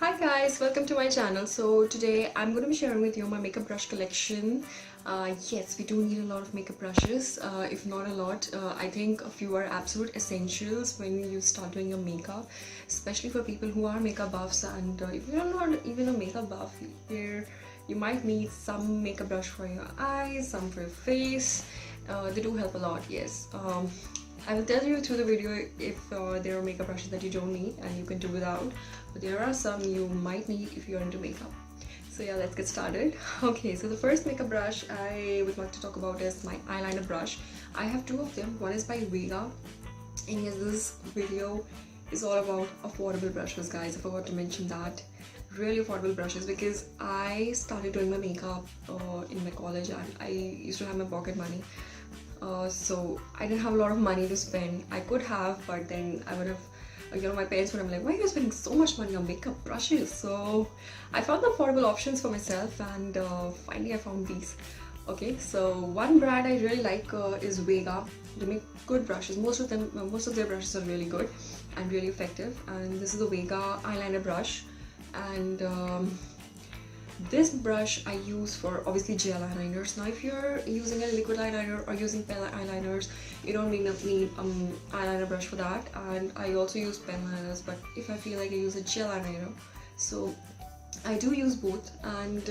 Hi guys, welcome to my channel. So today I'm going to be sharing with you my makeup brush collection. Yes, we do need a lot of makeup brushes, if not a lot. I think a few are absolute essentials when you start doing your makeup, especially for people who are makeup buffs. And if you're not even a makeup buff, you might need some makeup brush for your eyes, some for your face. They do help a lot, yes. I will tell you through the video if there are makeup brushes that you don't need and you can do without, but there are some you might need if you're into makeup. So yeah, let's get started. Okay, so the first makeup brush I would like to talk about is my eyeliner brush. I have two of them. One is by Vega, and yes, this video is all about affordable brushes, guys. I forgot to mention that. Really affordable brushes, because I started doing my makeup in my college and I used to have my pocket money. So I didn't have a lot of money to spend. I could have, but then I would have, my parents would have been like, why are you spending so much money on makeup brushes? So I found the affordable options for myself, and finally I found these. Okay, so one brand I really like is Vega. They make good brushes. Most of their brushes are really good and really effective. And this is the Vega eyeliner brush, and this brush I use for obviously gel eyeliners. Now if you're using a liquid eyeliner or using pen eyeliners, you don't need eyeliner brush for that. And I also use pen liners, but if I feel like I use a gel eyeliner, so I do use both. And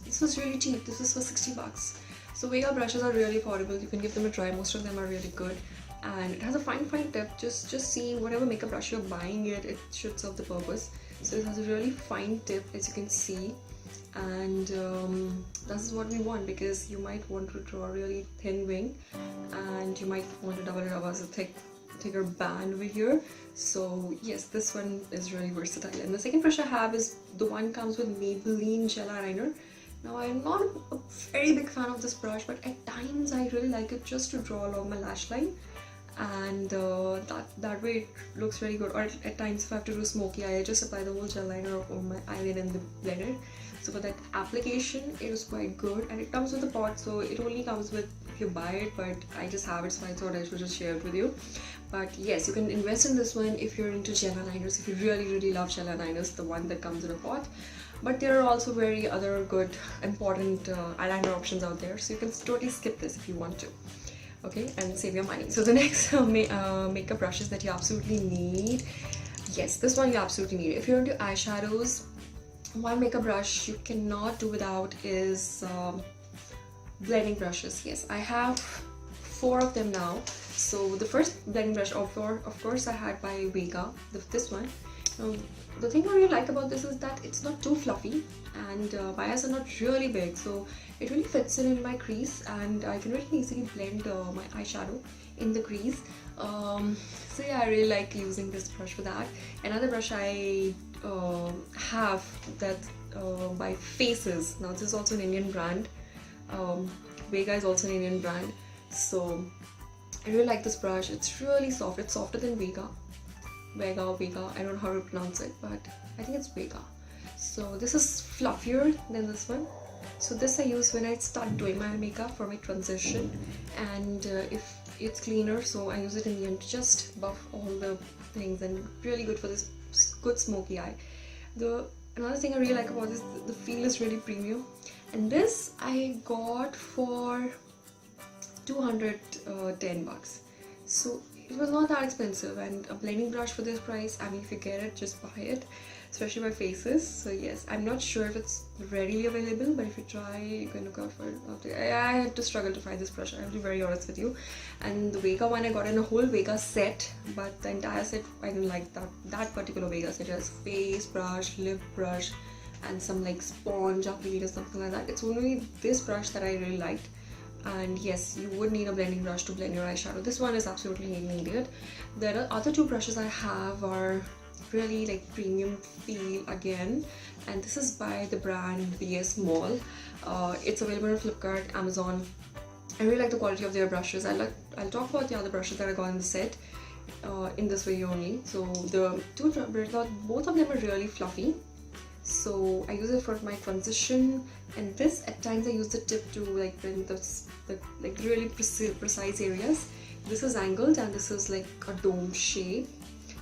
this was really cheap. This was for 60 bucks. So Vega brushes are really affordable. You can give them a try. Most of them are really good, and it has a fine tip. Just see whatever makeup brush you're buying, it should serve the purpose. So it has a really fine tip, as you can see. And this is what we want, because you might want to draw a really thin wing and you might want to double it up as a thicker band over here. So yes, this one is really versatile. And the second brush I have is the one comes with Maybelline gel eyeliner. Now I'm not a very big fan of this brush, but at times I really like it just to draw along my lash line, and that way it looks really good. Or at times if I have to do smoky eye, I just apply the whole gel liner on my eyelid and blend it. So for that application, it is quite good, and it comes with a pot, so it only comes with if you buy it, but I just have it, so I thought I should just share it with you. But yes, you can invest in this one if you're into gel eyeliners, if you really love gel eyeliners, the one that comes in a pot. But there are also very other good important eyeliner options out there, so you can totally skip this if you want to. Okay, and save your money. So the next makeup brushes that you absolutely need, yes, this one you absolutely need. If you're into eyeshadows, one makeup brush you cannot do without is blending brushes. Yes, I have 4 of them now. So the first blending brush, of course, I had by Vega, this one. The thing I really like about this is that it's not too fluffy, and my eyes are not really big, so it really fits in my crease, and I can really easily blend my eyeshadow in the crease. So yeah, I really like using this brush for that. Another brush I have that by Favours. Now this is also an Indian brand. Vega is also an Indian brand, so I really like this brush. It's really soft. It's softer than Vega, I don't know how to pronounce it, but I think it's Vega. So this is fluffier than this one. So this I use when I start doing my makeup for my transition, and if it's cleaner, so I use it in the end to just buff all the things, and really good for this good smoky eye. Another thing I really like about this, the feel is really premium, and this I got for 210 bucks. So it was not that expensive, and a blending brush for this price, I mean, if you get it, just buy it, especially by Favours. So yes, I'm not sure if it's readily available, but if you try, you can look out for it. I had to struggle to find this brush, I have to be very honest with you. And the Vega one, I got in a whole Vega set, but the entire set, I didn't like that particular Vega set. It has face brush, lip brush, and some like sponge upbeat or something like that. It's only this brush that I really liked. And yes, you would need a blending brush to blend your eyeshadow. This one is absolutely needed. The other 2 brushes I have are really like premium feel again, and this is by the brand BS Mall. It's available on Flipkart, Amazon. I really like the quality of their brushes. I'll talk about the other brushes that I got in the set in this video only. So the 2 brushes, both of them are really fluffy. So I use it for my transition, and this at times I use the tip to like blend the like really precise areas. This is angled and this is like a dome shape.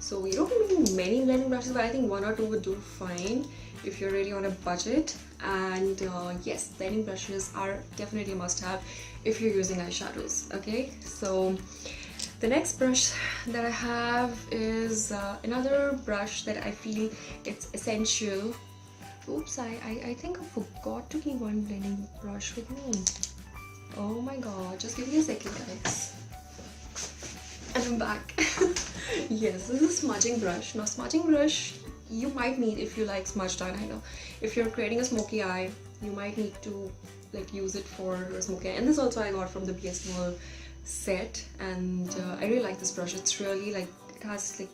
So you don't need many blending brushes, but I think 1 or 2 would do fine if you're really on a budget. And yes, blending brushes are definitely a must-have if you're using eyeshadows. Okay, so the next brush that I have is another brush that I feel it's essential. Oops, I think I forgot to keep one blending brush with me. Oh my god, just give me a second, guys. And I'm back. Yes, this is a smudging brush. Now, smudging brush you might need if you like smudged eyeliner. If you're creating a smoky eye, you might need to like use it for a smoky eye. And this also I got from the BSMOL set, and I really like this brush. It's really like, it has like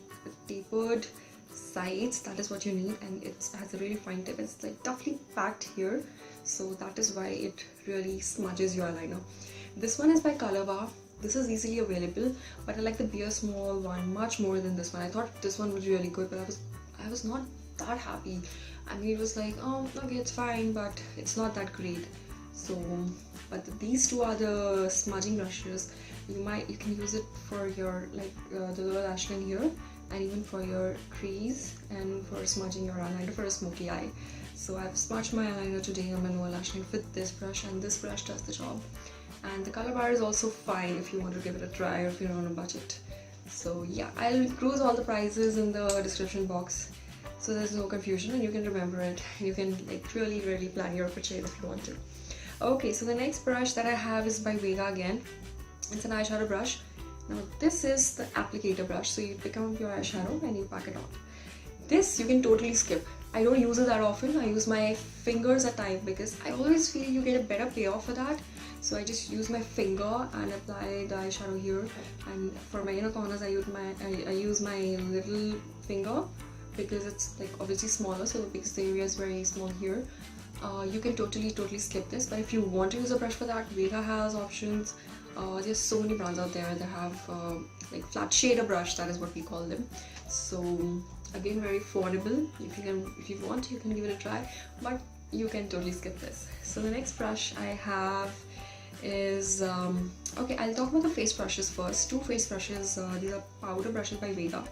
tapered sides, that is what you need, and it has a really fine tip. It's like toughly packed here, so that is why it really smudges your eyeliner. This one is by Colorbar. This is easily available, but I like the BSMOL one much more than this one. I thought this one was really good, but I was not that happy. I mean, it was like, oh okay, it's fine, but it's not that great. So but these two are the smudging brushes. You can use it for your like the lower lash line here, and even for your crease, and for smudging your eyeliner for a smoky eye. So I've smudged my eyeliner today on my lower lash line with this brush, and this brush does the job. And the color bar is also fine if you want to give it a try, or if you're on a budget. So yeah, I'll cruise all the prices in the description box, so there's no confusion and you can remember it. You can like really plan your purchase if you want to. Okay, so the next brush that I have is by Vega again. It's an eyeshadow brush. Now this is the applicator brush, so you pick up your eyeshadow and you pack it on. This you can totally skip. I don't use it that often. I use my fingers at times because I always feel you get a better payoff for that. So I just use my finger and apply the eyeshadow here, and for my inner corners I use my little finger because it's like obviously smaller, so because the area is very small here. You can totally skip this, but if you want to use a brush for that, Vega has options. There's so many brands out there that have like flat shader brush, that is what we call them. So again, very affordable. If you want, you can give it a try, but you can totally skip this. So the next brush I have is okay, I'll talk about the face brushes first. Two face brushes. These are powder brushes by Vega.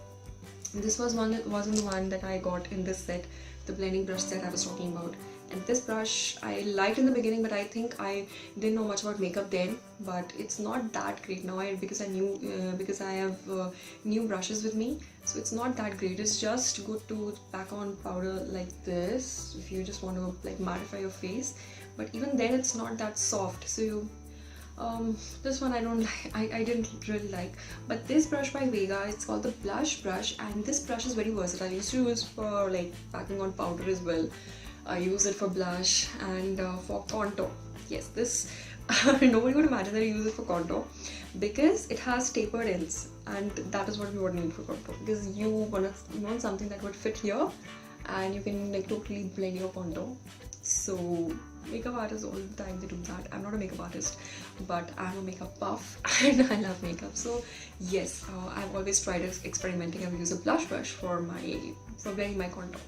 This wasn't the one that I got in this set, the blending brush set I was talking about. And this brush I liked in the beginning, but I think I didn't know much about makeup then. But it's not that great now, because I have new brushes with me, so it's not that great. It's just good to pack on powder like this if you just want to like mattify your face. But even then, it's not that soft. So this one I didn't really like. But this brush by Vega, it's called the blush brush, and this brush is very versatile. I used to use for like packing on powder as well. I use it for blush and for contour. Yes, this nobody would imagine that I use it for contour because it has tapered ends, and that is what we would need for contour, because you want something that would fit here and you can like totally blend your contour. So makeup artists all the time they do that. I'm not a makeup artist, but I'm a makeup buff and I love makeup. So yes, I've always tried experimenting. I will use a blush brush for blending my contour.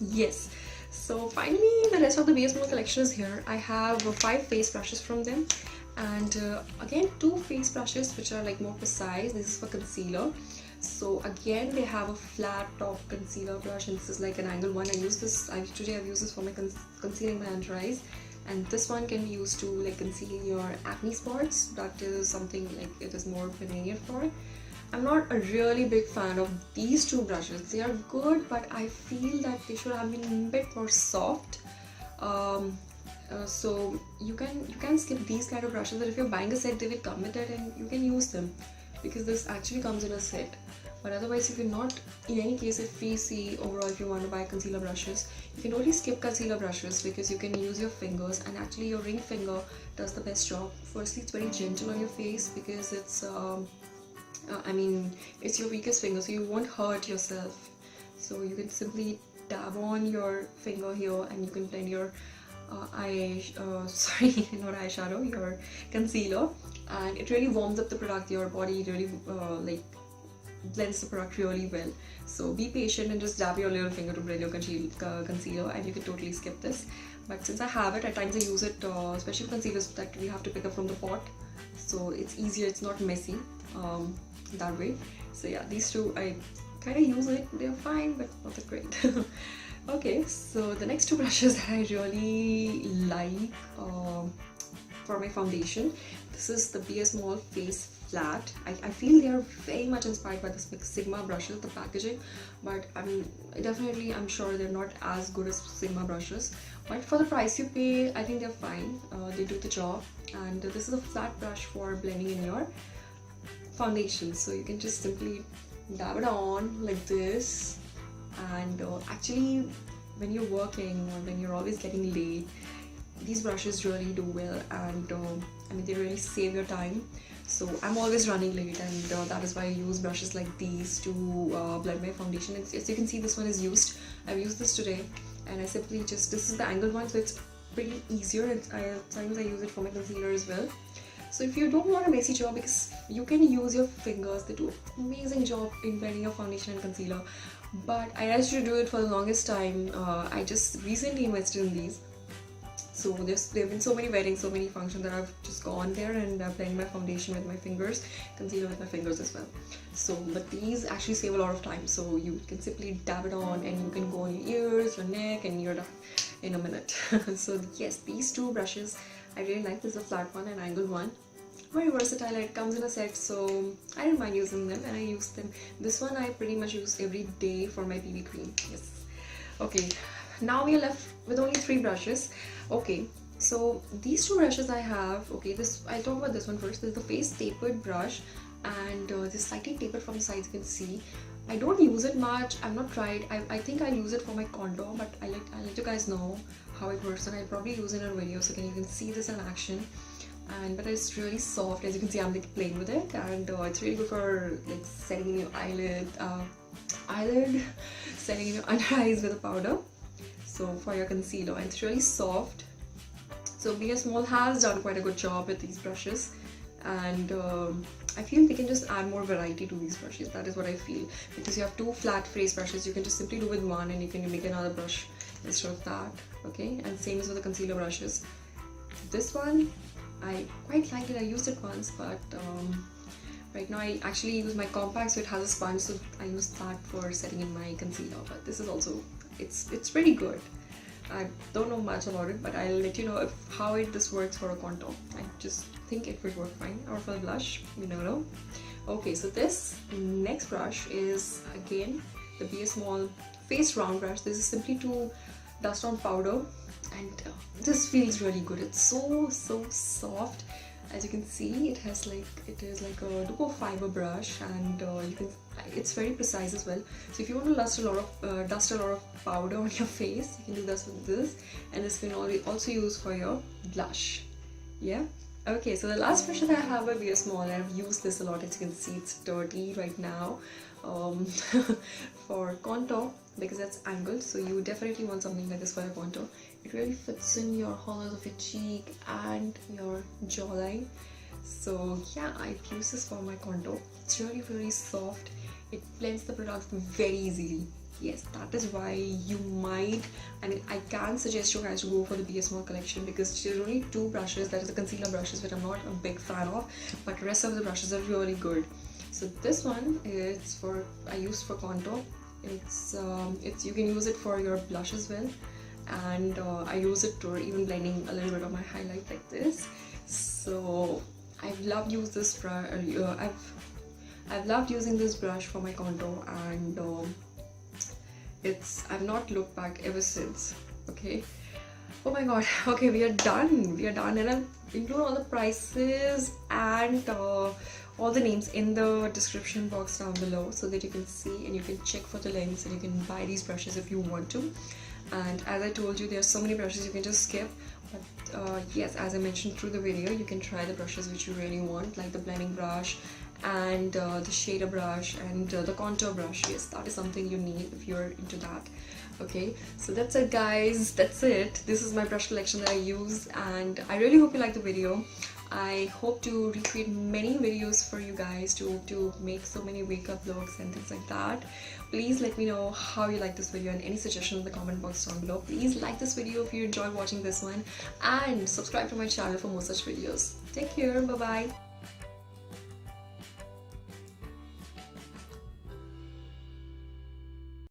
Yes. So finally, the rest of the BSMOKEY collection is here. I have 5 face brushes from them, and again 2 face brushes which are like more precise. This is for concealer. So again, they have a flat top concealer brush, and this is like an angle one. Today I've used this for my concealing my under eyes, and this one can be used to like conceal your acne spots. That is something like it is more convenient for. I'm not a really big fan of these 2 brushes. They are good, but I feel that they should have been a bit more soft. So you can skip these kind of brushes, but if you're buying a set, they will come with it and you can use them because this actually comes in a set. But otherwise, you cannot. In any case, if we see overall, if you want to buy concealer brushes, you can totally skip concealer brushes because you can use your fingers, and actually your ring finger does the best job. Firstly, it's very gentle on your face because it's it's your weakest finger, so you won't hurt yourself. So you can simply dab on your finger here and you can blend your not eyeshadow, your concealer, and it really warms up the product. Your body really like blends the product really well. So be patient and just dab your little finger to blend your concealer, and you can totally skip this. But since I have it, at times I use it, especially concealers that we have to pick up from the pot, so it's easier, it's not messy that way. So yeah, these 2 I kind of use it. They're fine, but not that great. Okay, so the next two brushes that I really like for my foundation, this is the Be Small Face Flat. I feel they are very much inspired by the Sigma brushes, the packaging, but I'm sure they're not as good as Sigma brushes, but for the price you pay, I think they're fine. They do the job. And this is a flat brush for blending in your foundation, so you can just simply dab it on like this. And actually, when you're working or when you're always getting late, these brushes really do well, and they really save your time. So I'm always running late, and that is why I use brushes like these to blend my foundation. As you can see, this one is used. I've used this today, and I simply this is the angled one, so it's pretty easier. Sometimes I use it for my concealer as well. So if you don't want a messy job, because you can use your fingers, they do an amazing job in blending your foundation and concealer. But I used to do it for the longest time. I just recently invested in these. So there have been so many weddings, so many functions that I've just gone there and blend my foundation with my fingers, concealer with my fingers as well. So, but these actually save a lot of time. So you can simply dab it on, and you can go on your ears, your neck, and you're done in a minute. So yes, these two brushes I really like. This is a flat one and angled one. Very versatile. It comes in a set, so I don't mind using them, and I use them. This one I pretty much use every day for my BB cream. Yes. Okay, now we are left with only 3 brushes. Okay, so these 2 brushes I have. Okay, I'll talk about this one first. This is the Face Tapered Brush, and this is slightly tapered from the sides, you can see. I don't use it much. I've not tried. I think I'll use it for my contour, but I'll let you guys know how it works, and I'll probably use it in a video so you can see this in action. But it's really soft. As you can see, I'm like playing with it, and it's really good for like setting in your eyelid, setting in your under eyes with a powder. So for your concealer, and it's really soft. So Be Small has done quite a good job with these brushes, and I feel they can just add more variety to these brushes. That is what I feel, because you have 2 flat face brushes. You can just simply do with one, and you can make another brush instead of that. Okay, and same as with the concealer brushes. This one, I quite like it. I used it once, but right now I actually use my compact, so it has a sponge, so I use that for setting in my concealer. But this is also, it's pretty good. I don't know much about it, but I'll let you know how this works for a contour. I just think it would work fine, or for a blush, you never know. Okay, so this next brush is again the Be Small Face Round Brush. This is simply to dust on powder, and this feels really good. It's so soft. As you can see, it is like a duo fiber brush, and it's very precise as well. So if you want to dust a lot of powder on your face, you can do this with this, and this can also use for your blush. Yeah. Okay, so the last brush that I have will Be Small, and I've used this a lot. As you can see, it's dirty right now for contour, because that's angled, so you definitely want something like this for your contour. It really fits in your hollows of your cheek and your jawline. So yeah, I use this for my contour. It's really soft. It blends the product very easily. Yes, that is why you might, I can suggest you guys to go for the Be Small collection, because there's only 2 brushes. That is the concealer brushes, which I'm not a big fan of, but the rest of the brushes are really good. So this one I use for contour. It's you can use it for your blush as well, and I use it for even blending a little bit of my highlight like this. So I've loved using this brush. I've loved using this brush for my contour, and I've not looked back ever since. Okay. Oh my god. Okay, we are done. And I'll include all the prices and all the names in the description box down below, so that you can see and you can check for the links, and you can buy these brushes if you want to. And as I told you, there are so many brushes you can just skip, but yes, as I mentioned through the video, you can try the brushes which you really want, like the blending brush and the shader brush and the contour brush. Yes, that is something you need if you're into that. Okay, so that's it guys, that's it. This is my brush collection that I use, and I really hope you like the video. I hope to recreate many videos for you guys to make so many makeup looks and things like that. Please let me know how you like this video, and any suggestions in the comment box down below. Please like this video if you enjoyed watching this one, and subscribe to my channel for more such videos. Take care, bye bye.